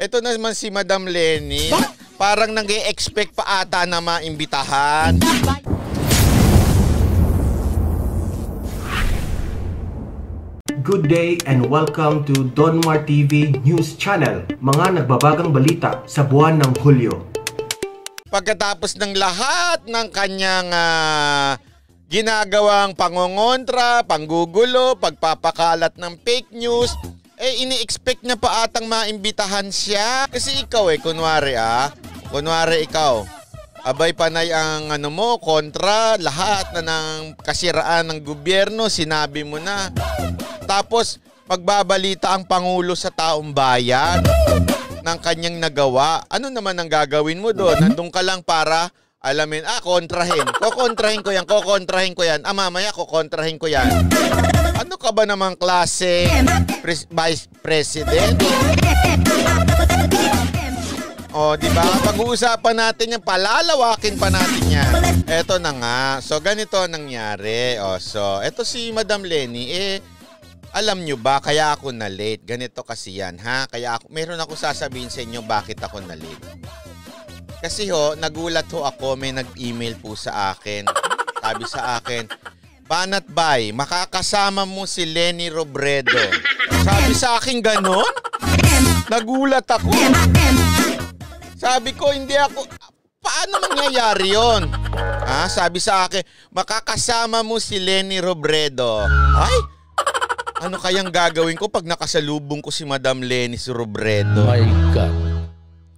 Ito naman si Madam Lenny. Parang nag-e-expect pa ata na maimbitahan. Good day and welcome to Donmar TV News Channel. Mga nagbabagang balita sa buwan ng Hulyo. Pagkatapos ng lahat ng kanyang ginagawang pangongontra, panggugulo, pagpapakalat ng fake news, ini-expect niya pa atang maimbitahan siya. Kasi ikaw kunwari ikaw, abay panay ang kontra lahat na ng kasiraan ng gobyerno, sinabi mo na. Tapos magbabalita ang Pangulo sa taong bayan ng kanyang nagawa. Ano naman ang gagawin mo doon? Nandun ka lang para alamin, kontrahin. Kokontrahin ko yan. Mamaya kokontrahin ko yan. Ano ka ba namang klase Vice President? Di ba? Pag-uusapan natin yan, palalawakin pa natin yan. Eto na nga. So, ganito nangyari. Eto si Madam Lenny, alam nyo ba, kaya ako na-late? Ganito kasi yan, ha? Meron ako sasabihin sa inyo bakit ako na-late. Kasi nagulat ako, may nag-email po sa akin. Sabi sa akin, Banat Bay, makakasama mo si Leni Robredo. Sabi sa akin ganon? Nagulat ako. Sabi ko, hindi ako, paano mangyayari yun? Sabi sa akin, makakasama mo si Leni Robredo. Ay, ano kayang gagawin ko pag nakasalubong ko si Madam Leni Robredo? My God.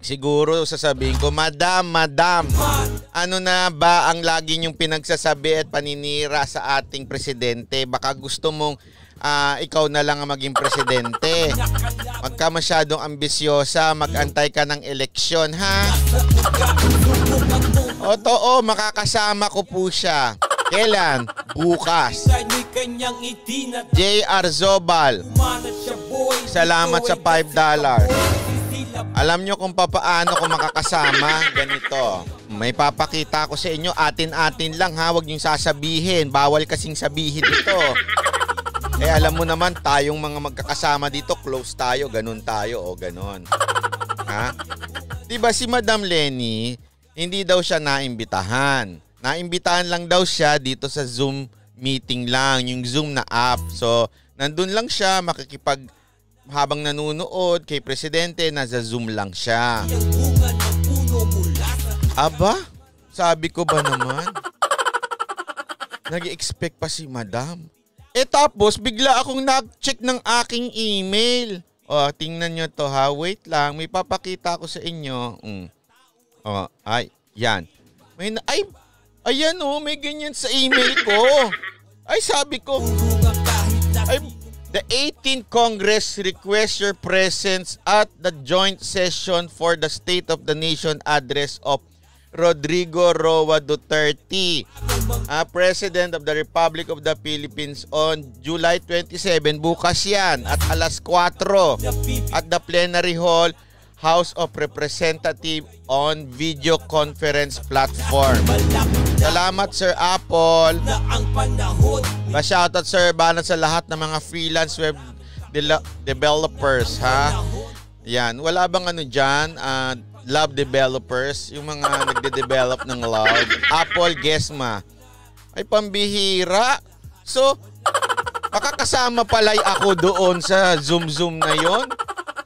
Siguro sasabihin ko, Madam, ano na ba ang lagi niyong pinagsasabi at paninira sa ating presidente? Baka gusto mong ikaw na lang ang maging presidente. Magka masyadong ambisyosa, mag-antay ka ng eleksyon, ha? Makakasama ko po siya. Kailan? Bukas. J.R. Zobal, salamat sa $5. Alam nyo kung paano ko makakasama? Ganito. May papakita ko sa inyo, atin-atin lang ha, huwag nyo sasabihin. Bawal kasing sabihin ito. Alam mo naman, tayong mga magkakasama dito, close tayo, ganun tayo, ganon. Ha? Diba si Madam Lenny, hindi daw siya naimbitahan. Naimbitahan lang daw siya dito sa Zoom meeting lang, yung Zoom na app. So, nandun lang siya, habang nanunood kay Presidente, nasa Zoom lang siya. Aba, sabi ko ba naman? Nag-expect pa si Madam. Tapos, bigla akong nag-check ng aking email. Tingnan nyo to ha, wait lang, may papakita ko sa inyo. Yan. Ayan may ganyan sa email ko. Sabi ko, the 18th Congress requests your presence at the joint session for the State of the Nation address of Rodrigo Roa Duterte, President of the Republic of the Philippines on July 27, bukas yan, at alas 4 at the Plenary Hall, House of Representatives on video conference platform. Salamat Sir Apple. Shoutout Sir Banat sa lahat ng mga freelance web developers, ha? Yan, wala bang dyan? Love developers, yung mga nagde-develop ng love. Apple Gesma. Ay, pambihira. So, makakasama pala'y ako doon sa Zoom na yon.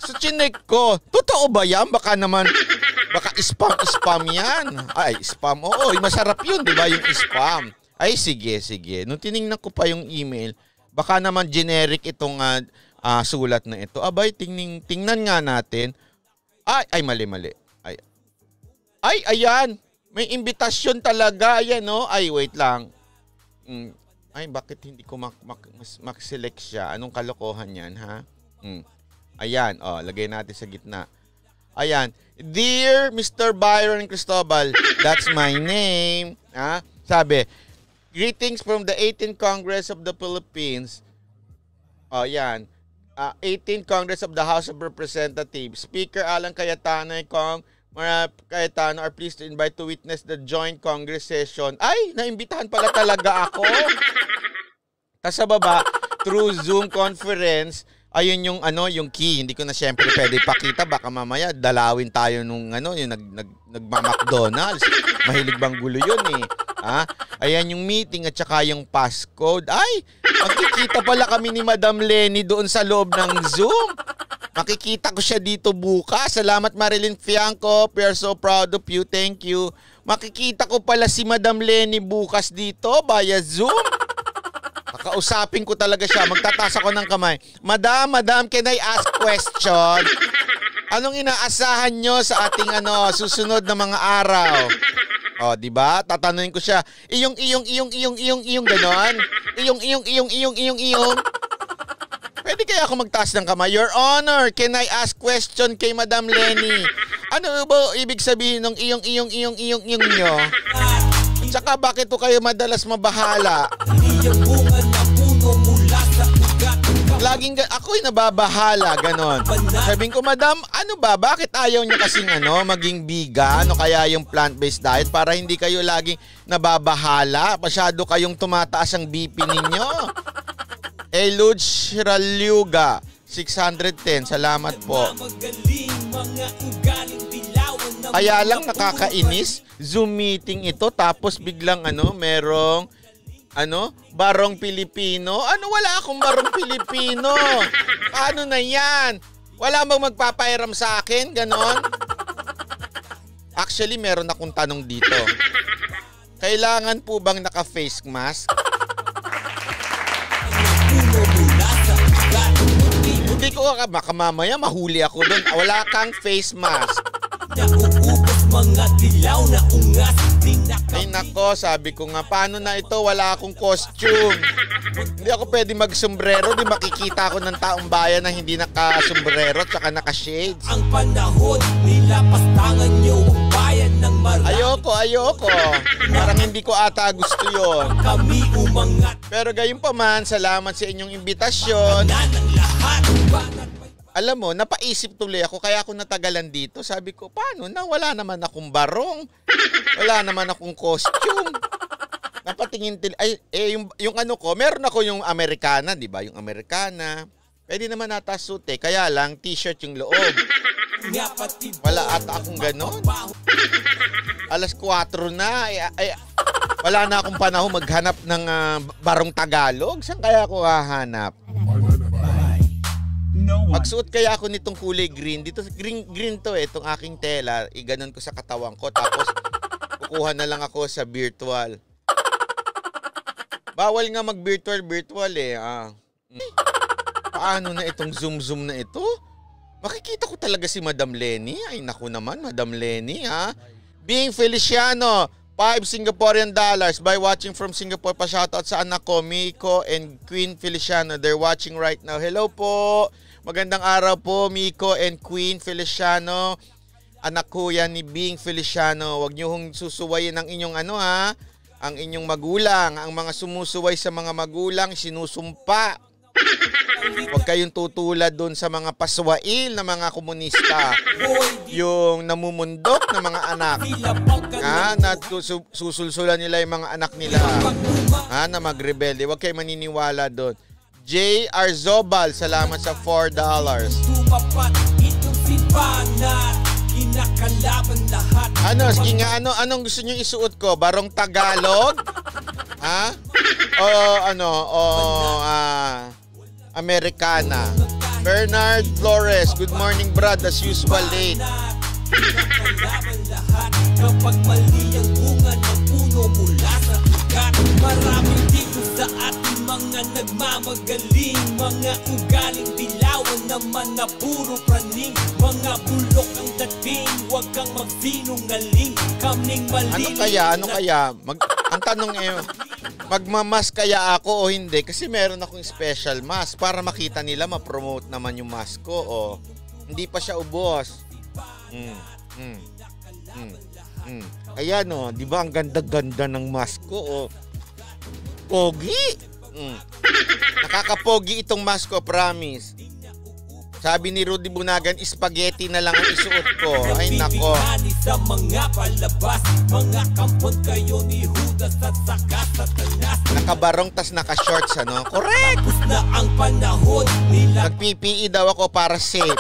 So, chinek ko. Totoo ba yan? Baka spam yan. Ay, spam. Oo, masarap yun, di ba? Yung spam. Ay, sige. Nung tinignan ko pa yung email, baka naman generic itong sulat na ito. Abay, tingnan nga natin. Ay, mali. Ay, ayan. May imbitasyon talaga. Ayan, Ay, wait lang. Ay, bakit hindi ko mag-select siya? Anong kalokohan yan, ha? Ayan, lagay natin sa gitna. Ayan. Dear Mr. Byron Cristobal, that's my name. Sabi, greetings from the 18th Congress of the Philippines. Ayan. 18th Congress of the House of Representatives. Speaker Alan Cayetano and Kong Cayetano are pleased to invite to witness the joint Congress session. Ay, naimbitahan pala talaga ako. Tapos sa baba, through Zoom conference Ayun yung yung key. Hindi ko na syempre pwede ipakita. Baka mamaya dalawin tayo nung yung nagma-McDonald's. Mahilig bang gulo yun eh. Ayan yung meeting at saka yung passcode. Ay, makikita pala kami ni Madam Lenny doon sa loob ng Zoom. Makikita ko siya dito bukas. Salamat Marilyn Fianco. We are so proud of you. Thank you. Makikita ko pala si Madam Lenny bukas dito via Zoom. Kakausapin ko talaga siya. Magtataas ako ng kamay. Madam, can I ask question? Anong inaasahan nyo sa ating susunod na mga araw? O, di ba? Tatanungin ko siya. Iyong ganon. Iyong. Pwede kaya ako magtaas ng kamay? Your Honor, can I ask question kay Madam Lenny? Ano ba ibig sabihin ng iyong nyo? Tsaka bakit po kayo madalas mabahala? Laging ako'y nababahala, ganon. Sabihin ko, Madam, ano ba? Bakit ayaw niya kasing maging vegan o kaya yung plant-based diet para hindi kayo laging nababahala? Masyado kayong tumataas ang BP ninyo. Elud Shiralyuga, 610. Salamat po. Kaya lang nakakainis. Zoom meeting ito tapos biglang merong barong Pilipino. Wala akong barong Pilipino. Paano na yan? Wala bang magpapairam sa akin? Ganon? Actually, meron akong tanong dito. Kailangan po bang naka-face mask? Hindi ko baka mamaya mahuli ako doon. Wala kang face mask. Ay nako, sabi ko nga, paano na ito? Wala akong costume. Hindi ako pwede mag-sombrero. Di makikita ako ng taong bayan na hindi naka-sombrero at saka naka-shades. Ang panahon, nilapastangan nyo ang bayan ng marami. Ayoko. Parang hindi ko ata gusto yon. Pero gayon pa man, salamat sa inyong imbitasyon. Alam mo, napaisip tuloy ako kaya ako natagalan dito. Sabi ko, paano na? Wala naman akong barong. Wala naman akong costume. Napatingin yung ko, meron ako yung Americana, di ba? Yung Americana. Pwede naman nata suit eh. Kaya lang, t-shirt yung loob. Wala ata akong ganon. Alas 4 na. Wala na akong panahon maghanap ng barong Tagalog. Saan kaya ako hahanap? Magsuot kaya ako nitong kulay green. Dito green to itong aking tela. Iganon ko sa katawan ko. Tapos kukuha na lang ako sa virtual. Bawal nga mag-virtual eh. Paano na itong zoom na ito? Makikita ko talaga si Madam Lenny. Ay naku naman, Madam Lenny Bing Feliciano, 5 Singaporean dollars by watching from Singapore. Pa-shoutout sa anak ko, Miko and Queen Feliciano. They're watching right now. Hello po. Magandang araw po, Miko and Queen Feliciano. Anak ko yan ni Bing Feliciano. Huwag niyo hong susuwayin ang inyong ang inyong magulang. Ang mga sumusuway sa mga magulang, sinusumpa. Huwag kayong tutulad doon sa mga paswail na mga komunista. Yung namumundok na mga anak. Na susulsulan nila yung mga anak nila. Na magrebelde. Huwag kayong maniniwala doon. J. Arzobal, salamat sa $4. Anong gusto niyo isuot ko? Barong Tagalog? Americana. Bernard Flores, good morning brad, as usual late. Kapag mali ang bunga ng puno mula sa ugat, maraming dito sa ating mga nagmamagaling, mga ugaling dilawan naman na puro praning, mga bulok ang dating, huwag kang magsinungaling, kaming mali. Ano kaya? Ang tanong ngayon, magmamas kaya ako o hindi? Kasi meron akong special mask para makita nila, ma-promote naman yung mask ko. Hindi pa siya ubos. Ayan di ba ang ganda-ganda ng mask ko Pogi. Nakakapogi itong mask ko, promise. Sabi ni Rudy Bunagan, spaghetti na lang ang isuot ko. Ay nako. Sa mga palabas, mga kampon kayo ni Judas at saka Satanas. Nakabarong tas naka-shorts, ano? Correct! Tapos na ang panahon nila. Nag-PPE daw ako para safe.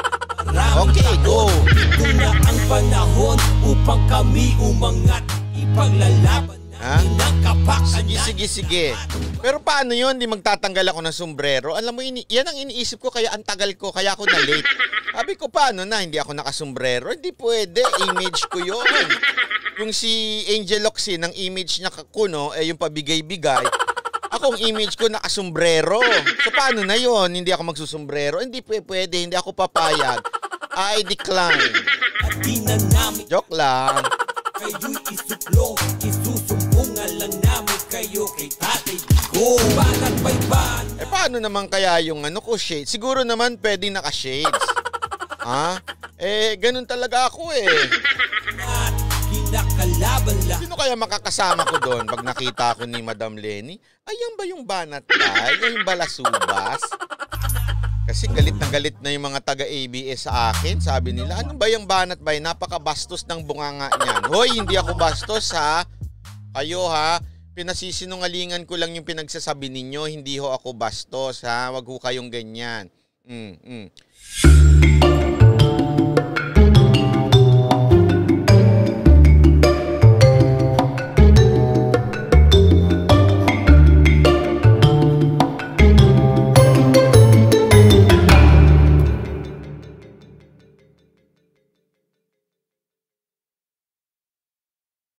Okay, go! Ito na ang panahon upang kami umangat. Ipaglalaban Ha? natin ang kapakanan. Sige. Pero paano yun? Di magtatanggal ako ng sombrero. Alam mo, yan ang iniisip ko, kaya ang tagal ko, kaya ako na late. Sabi ko, paano na? Hindi ako nakasombrero? Hindi pwede. Image ko yun. Yung si Angel Locsin, ang image niya kuno, yung pabigay-bigay. Ako, ang image ko nakasombrero. So, paano na yun? Hindi ako magsusombrero? Hindi pwede. Hindi ako papayag. I decline. At di na namin Joke lang. kayo'y isuplong. Isusumbungan lang namin kayo kay Tatay Tigo. Banat bayban. Paano naman kaya yung ko, shades? Siguro naman pwedeng naka-shades. Ha? Ganun talaga ako At kinakalaban lang. Sino kaya makakasama ko doon pag nakita ko ni Madam Lenny? Ayan ba yung banat tay? Yung balasubas? Kasi galit na yung mga taga-ABS sa akin. Sabi nila, ano ba yung banat bay? Napakabastos ng bunganga niyan. Hoy, hindi ako bastos ha. Kayo ha. Pinasisinungalingan ko lang yung pinagsasabi ninyo. Hindi ho ako bastos ha. Wag ho kayong ganyan.